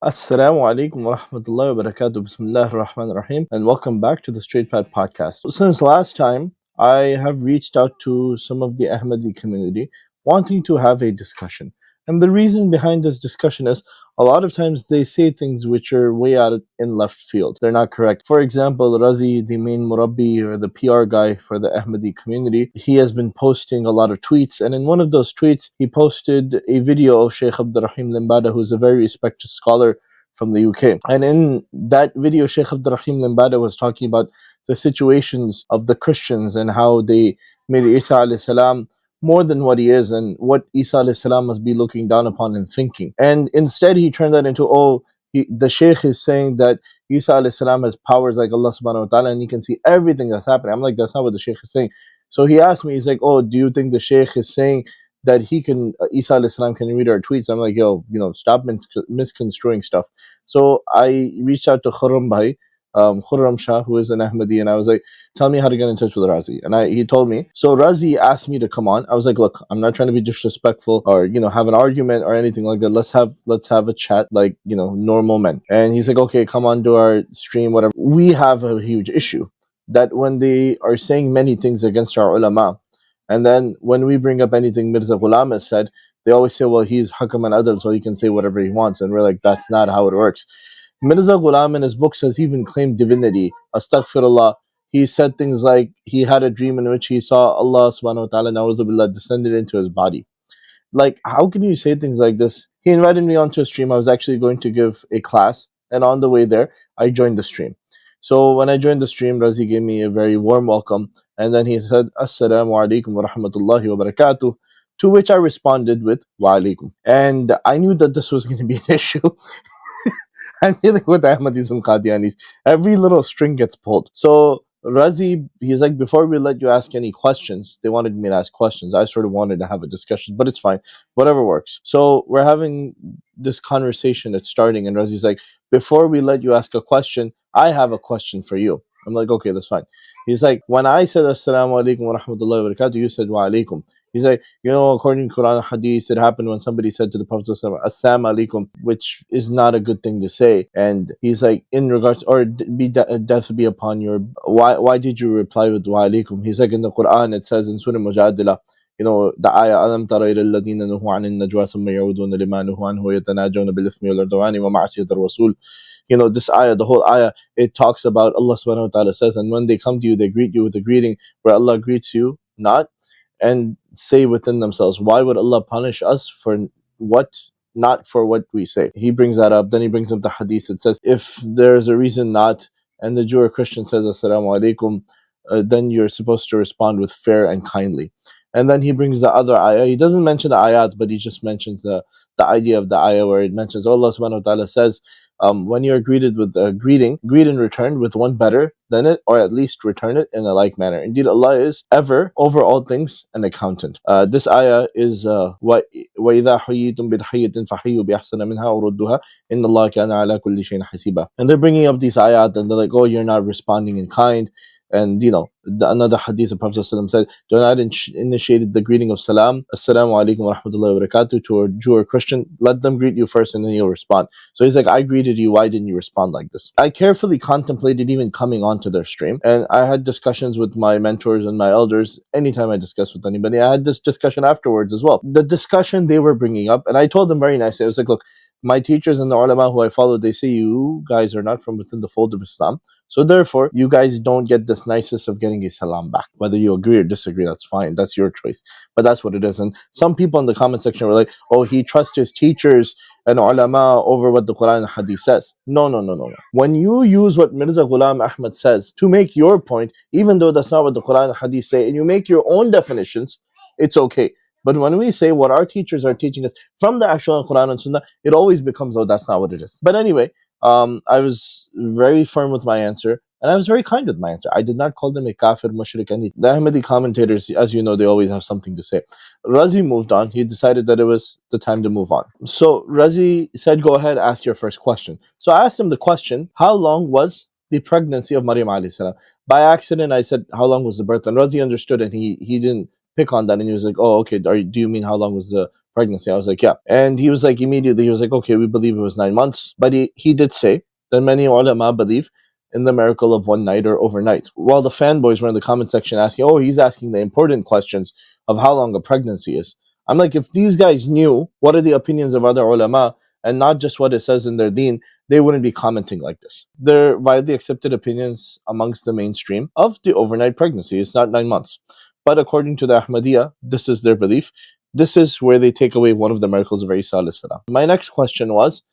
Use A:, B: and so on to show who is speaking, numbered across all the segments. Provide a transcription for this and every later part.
A: Assalamu alaikum wa rahmatullahi wa barakatuh. Bismillah ar-Rahman ar-Rahim. And welcome back to the Straight Path Podcast. Since last time, I have reached out to some of the Ahmadi community wanting to have a discussion. And the reason behind this discussion is a lot of times they say things which are way out in left field. They're not correct. For example, Razi, the main Murabbi or the PR guy for the Ahmadi community, he has been posting a lot of tweets. And in one of those tweets, he posted a video of Sheikh Abdurrahim Limbada, who's a very respected scholar from the UK. And in that video, Sheikh Abdurrahim Limbada was talking about the situations of the Christians and how they made Isa alayhi salam more than what he is and what Isa alayhi salam must be looking down upon and thinking. And instead, he turned that into, the Sheikh is saying that Isa alayhi salam has powers like Allah subhanahu wa ta'ala and he can see everything that's happening. I'm like, that's not what the Sheikh is saying. So he asked me, he's like, oh, do you think the Sheikh is saying that he can, Isa alayhi salam can read our tweets? I'm like, yo, stop misconstruing stuff. So I reached out to Khurram Bhai, Khurram Shah, who is an Ahmadi, and I was like, tell me how to get in touch with Razi. And he told me. So Razi asked me to come on. I was like, look, I'm not trying to be disrespectful or have an argument or anything like that. Let's have a chat like normal men. And he's like, okay, come on to our stream, whatever. We have a huge issue that when they are saying many things against our ulama, and then when we bring up anything Mirza Ghulam has said, they always say, well, he's Hakam and Adal, so he can say whatever he wants. And we're like, that's not how it works. Mirza Ghulam in his books has even claimed divinity. Astaghfirullah. He said things like he had a dream in which he saw Allah subhanahu wa ta'ala na'udhu billah descended into his body. Like, how can you say things like this? He invited me onto a stream. I was actually going to give a class, and on the way there, I joined the stream. So when I joined the stream, Razi gave me a very warm welcome, and then he said, Assalamu alaikum wa rahmatullahi wa barakatuh, to which I responded with, Wa alaikum. And I knew that this was going to be an issue. I'm dealing with Ahmadis and Qadianis. Every little string gets pulled. So Razi, he's like, before we let you ask any questions, they wanted me to ask questions. I sort of wanted to have a discussion, but it's fine. Whatever works. So we're having this conversation that's starting, and Razi's like, before we let you ask a question, I have a question for you. I'm like, okay, that's fine. He's like, when I said Assalamu alaikum wa rahmatullahi wa barakatuh, you said Wa alaikum. He's like, according to Quran and Hadith, it happened when somebody said to the Prophet Assalamu alaikum, which is not a good thing to say. And he's like, in regards, or death be upon your, why did you reply with Wa alaikum? He's like, in the Quran, it says in Surah Mujadila, the ayah, أَلَمْ تَرَ إِلَى الَّذِينَ نُهُوا عَنِ النَّجْوَى ثُمَّ يَعُودُونَ لِمَا نُهُوا عَنْهُ يَتَنَاجَوْنَ بِالْإِثْمِ وَالْعُدْوَانِ وَمَعْصِيَةِ الرَّسُولِ. This ayah, the whole ayah, it talks about Allah subhanahu wa ta'ala says, and when they come to you, they greet you with a greeting where Allah greets you not, and say within themselves, why would Allah punish us for what, not for what we say? He brings that up. Then he brings up the hadith. It says, if there's a reason not, and the Jew or Christian says, Assalamu alaikum, then you're supposed to respond with fair and kindly. And then he brings the other ayah. He doesn't mention the ayat, but he just mentions the idea of the ayah where it mentions Allah subhanahu wa ta'ala says, when you're greeted with a greeting, greet in return with one better than it, or at least return it in a like manner. Indeed, Allah is ever, over all things, an accountant. This ayah is وَإِذَا حُيِّيتُم بِتَحِيَّةٍ فَحِيُّوا بِأَحْسَنَ مِنْهَا أَوْ رُدُّوهَا إِنَّ اللَّهَ كَانَ عَلَى كُلِّ شَيْءٍ حَسِيبًا. And they're bringing up these ayat, and they're like, oh, you're not responding in kind. And another hadith, the Prophet ﷺ said, do not initiate the greeting of Salam, Assalamu alaikum wa rahmatullahi wa barakatuh, to a Jew or Christian. Let them greet you first and then you'll respond. So he's like, I greeted you, why didn't you respond like this? I carefully contemplated even coming onto their stream, and I had discussions with my mentors and my elders. Anytime I discuss with anybody, I had this discussion afterwards as well. The discussion they were bringing up, and I told them very nicely, I was like, look, my teachers and the ulama who I follow, they say you guys are not from within the fold of Islam. So therefore, you guys don't get this nicest of getting a salam back. Whether you agree or disagree, that's fine. That's your choice. But that's what it is. And some people in the comment section were like, oh, he trusts his teachers and ulama over what the Quran and Hadith says. No. When you use what Mirza Ghulam Ahmad says to make your point, even though that's not what the Quran and Hadith say, and you make your own definitions, it's okay. But when we say what our teachers are teaching us from the actual Quran and Sunnah, it always becomes, oh, that's not what it is. But anyway, I was very firm with my answer, and I was very kind with my answer. I did not call them a kafir, mushrik, anything. The Ahmadi commentators, as you know, they always have something to say. Razi moved on. He decided that it was the time to move on. So Razi said, go ahead, ask your first question. So I asked him the question, how long was the pregnancy of Maryam alayhi salam? By accident, I said, how long was the birth? And Razi understood, and he didn't pick on that, and he was like, oh, okay, do you mean how long was the pregnancy? I was like, yeah. And he was like, immediately, he was like, okay, we believe it was 9 months. But he did say that many ulama believe in the miracle of one night or overnight. While the fanboys were in the comment section asking, oh, he's asking the important questions of how long a pregnancy is. I'm like, if these guys knew what are the opinions of other ulama and not just what it says in their deen, they wouldn't be commenting like this. They're widely accepted opinions amongst the mainstream of the overnight pregnancy. It's not 9 months. But according to the Ahmadiyya, this is their belief. This is where they take away one of the miracles of Isa alayhi salam. My next question was,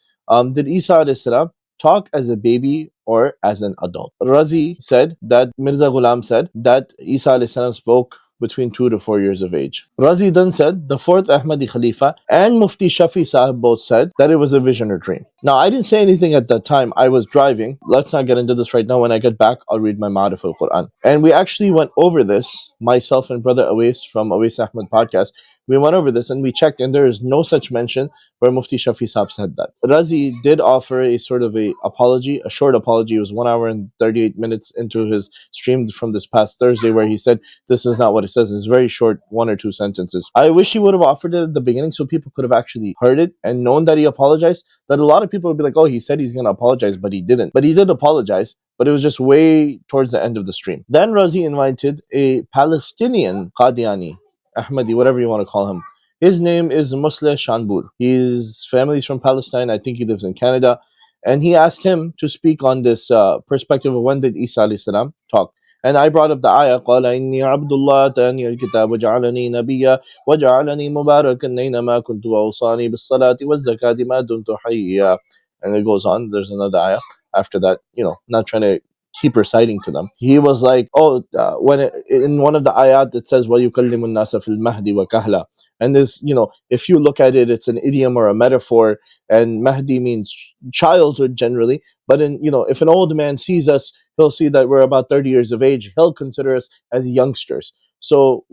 A: did Isa alayhi salam talk as a baby or as an adult? Razi said that Mirza Ghulam said that Isa alayhi salam spoke between 2 to 4 years of age. Razi then said the fourth Ahmadi Khalifa and Mufti Shafi Sahib both said that it was a vision or dream. Now, I didn't say anything at that time. I was driving. Let's not get into this right now. When I get back, I'll read my Ma'arif al-Quran. And we actually went over this, myself and Brother Awais from Awais Ahmed podcast. We went over this and we checked, and there is no such mention where Mufti Shafi Sahib said that. Razi did offer a sort of a apology, a short apology. It was 1 hour and 38 minutes into his stream from this past Thursday, where he said, this is not what it says. It's very short, 1 or 2 sentences. I wish he would have offered it at the beginning so people could have actually heard it and known that he apologized. That a lot of people would be like, oh, he said he's going to apologize, but he didn't. But he did apologize, but it was just way towards the end of the stream. Then Razi invited a Palestinian Qadiani, Ahmadi, whatever you want to call him. His name is Musleh Answer. His family's from Palestine. I think he lives in Canada. And he asked him to speak on this perspective of when did Isa alayhi salam talk. And I brought up the ayah, قال إني عبد الله آتاني الكتاب وجعلني نبيا وجعلني مباركا أينما كنت وأوصاني بالصلاة والزكاة ما دمت حيا. And it goes on. There's another ayah after that, not trying to keep reciting to them. He was like, in one of the ayat it says, وَيُكَلِّمُ النَّاسَ فِي الْمَهْدِ وَكَهْلًا. And this, if you look at it, it's an idiom or a metaphor, and Mahdi means childhood generally. But if an old man sees us, he'll see that we're about 30 years of age. He'll consider us as youngsters. So,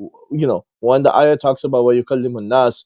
A: when the ayah talks about وَيُكَلِّمُ النَّاسِ,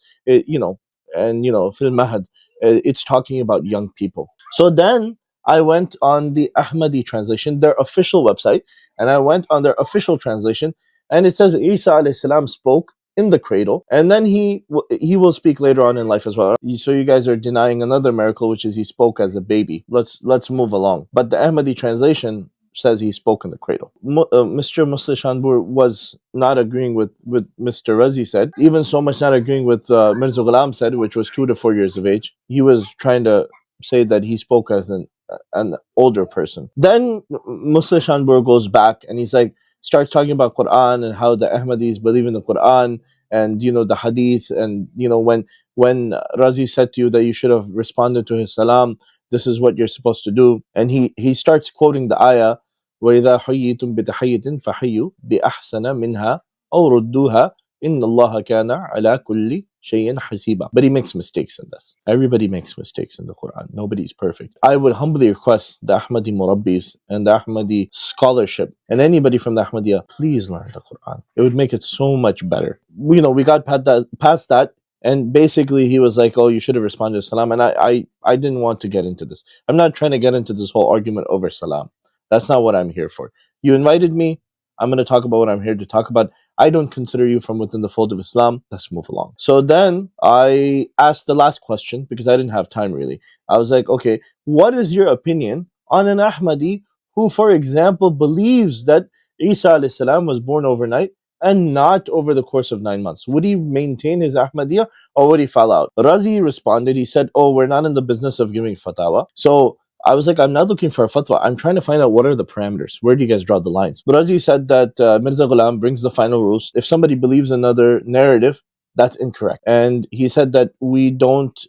A: fil mahd, it's talking about young people. So then I went on the Ahmadi translation, their official website, and I went on their official translation, and it says Isa alayhi salam spoke in the cradle, and then he will speak later on in life as well. So you guys are denying another miracle, which is he spoke as a baby. Let's move along. But the Ahmadi translation says he spoke in the cradle. Mr. Musleh Answer was not agreeing with Mr. Razi said, even so much not agreeing with Mirza Ghulam said, which was 2 to 4 years of age. He was trying to say that he spoke as an older person. Then Musleh Answer goes back and he's like, starts talking about Quran and how the Ahmadis believe in the Quran and the hadith, and when Razi said to you that you should have responded to his salam, this is what you're supposed to do. And he starts quoting the ayah, وَإِذَا حُيِّيتُم بِتَحِيَّةٍ فَحِيُّوا بِأَحْسَنَ مِنْهَا أَوْ رُدُّوهَا إِنَّ اللَّهَ كَانَ عَلَى كُلِّ شَيْءٍ حَسِيبًا. But he makes mistakes in this. Everybody makes mistakes in the Quran. Nobody's perfect. I would humbly request the Ahmadi Murabbis and the Ahmadi scholarship and anybody from the Ahmadiyya, please learn the Quran. It would make it so much better. We got past that. And basically, he was like, oh, you should have responded to salam. And I didn't want to get into this. I'm not trying to get into this whole argument over salam. That's not what I'm here for. You invited me. I'm going to talk about what I'm here to talk about. I don't consider you from within the fold of Islam. Let's move along. So then I asked the last question because I didn't have time really. I was like, okay, what is your opinion on an Ahmadi who, for example, believes that Isa alayhi salam was born overnight and not over the course of 9 months? Would he maintain his Ahmadiyya or would he fall out? Razi responded, he said, oh, we're not in the business of giving fatwa. So I was like, I'm not looking for a fatwa. I'm trying to find out what are the parameters. Where do you guys draw the lines? But Razi said that Mirza Ghulam brings the final rules. If somebody believes another narrative, that's incorrect. And he said that we don't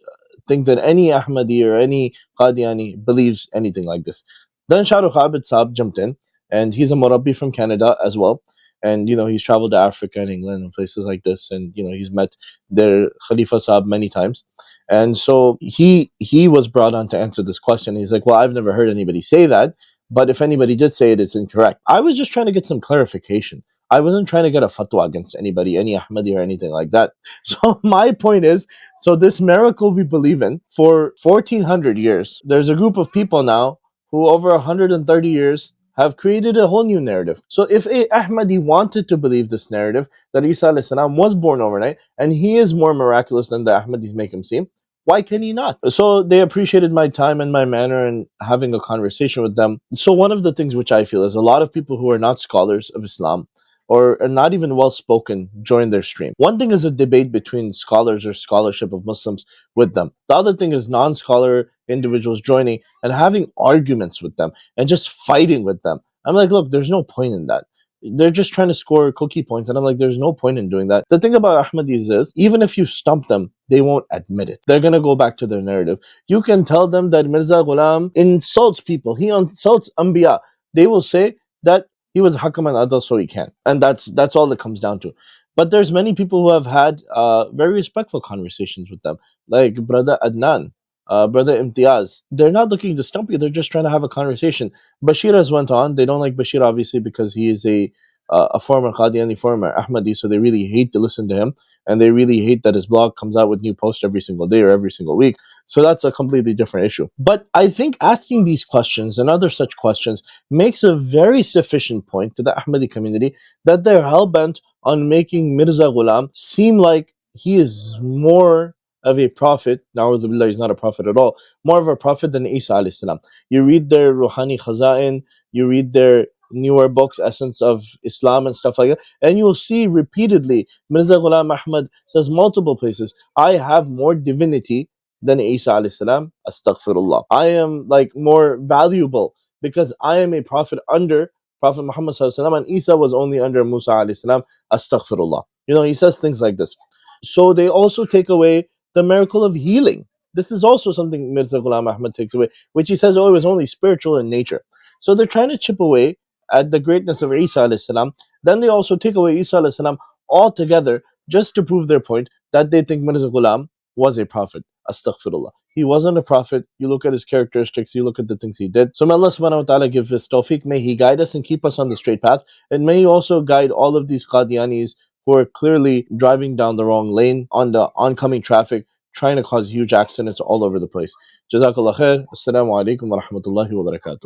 A: think that any Ahmadi or any Qadiani believes anything like this. Then Shahrukh Abid Saab jumped in, and he's a Murabbi from Canada as well. And he's traveled to Africa and England and places like this, and he's met their Khalifa Saab many times. And so he was brought on to answer this question. He's like, well, I've never heard anybody say that, but if anybody did say it, it's incorrect. I was just trying to get some clarification. I wasn't trying to get a fatwa against anybody, any Ahmadi or anything like that. So my point is, so this miracle we believe in for 1400 years, there's a group of people now who over 130 years have created a whole new narrative. So if a Ahmadi wanted to believe this narrative that Isa alayhi salam was born overnight and he is more miraculous than the Ahmadis make him seem, why can he not? So they appreciated my time and my manner and having a conversation with them. So one of the things which I feel is a lot of people who are not scholars of Islam or are not even well spoken join their stream. One thing is a debate between scholars or scholarship of Muslims with them. The other thing is non-scholar individuals joining and having arguments with them and just fighting with them. I'm like, look, there's no point in that. They're just trying to score cookie points, and I'm like, there's no point in doing that. The thing about Ahmadis is, even if you stump them, they won't admit it. They're gonna go back to their narrative. You can tell them that Mirza Ghulam insults people, he insults Anbiya. They will say that he was Hakam and Adal, so he can, and that's all it comes down to. But there's many people who have had very respectful conversations with them, like Brother Adnan, Brother Imtiaz. They're not looking to stump you; they're just trying to have a conversation. Bashir has went on. They don't like Bashir obviously because he is a former Qadiani, former Ahmadi, so they really hate to listen to him, and they really hate that his blog comes out with new posts every single day or every single week. So that's a completely different issue. But I think asking these questions and other such questions makes a very sufficient point to the Ahmadi community that they're hell bent on making Mirza Ghulam seem like he is more of a prophet. Na'udhu billah, he's not a prophet at all. More of a prophet than Isa alayhi salam. You read their Ruhani Khaza'in, you read their newer books, Essence of Islam and stuff like that, and you'll see repeatedly Mirza Ghulam Ahmad says multiple places, I have more divinity than Isa alayhi salam. Astaghfirullah. I am like more valuable because I am a prophet under Prophet Muhammad sallallahu alaihi wasallam, and Isa was only under Musa alayhi salam. Astaghfirullah. He says things like this. So they also take away the miracle of healing. This is also something Mirza Ghulam Ahmad takes away, which he says, oh, it was only spiritual in nature. So they're trying to chip away at the greatness of Isa alayhi salam. Then they also take away Isa alayhi salam altogether just to prove their point that they think Mirza Ghulam was a prophet. Astaghfirullah. He wasn't a prophet. You look at his characteristics, you look at the things he did. So may Allah subhanahu wa ta'ala give us tawfiq. May He guide us and keep us on the straight path. And may He also guide all of these Qadianis who are clearly driving down the wrong lane on the oncoming traffic, trying to cause huge accidents all over the place. Jazakallah khair. Assalamu alaikum wa rahmatullahi wa barakatuh.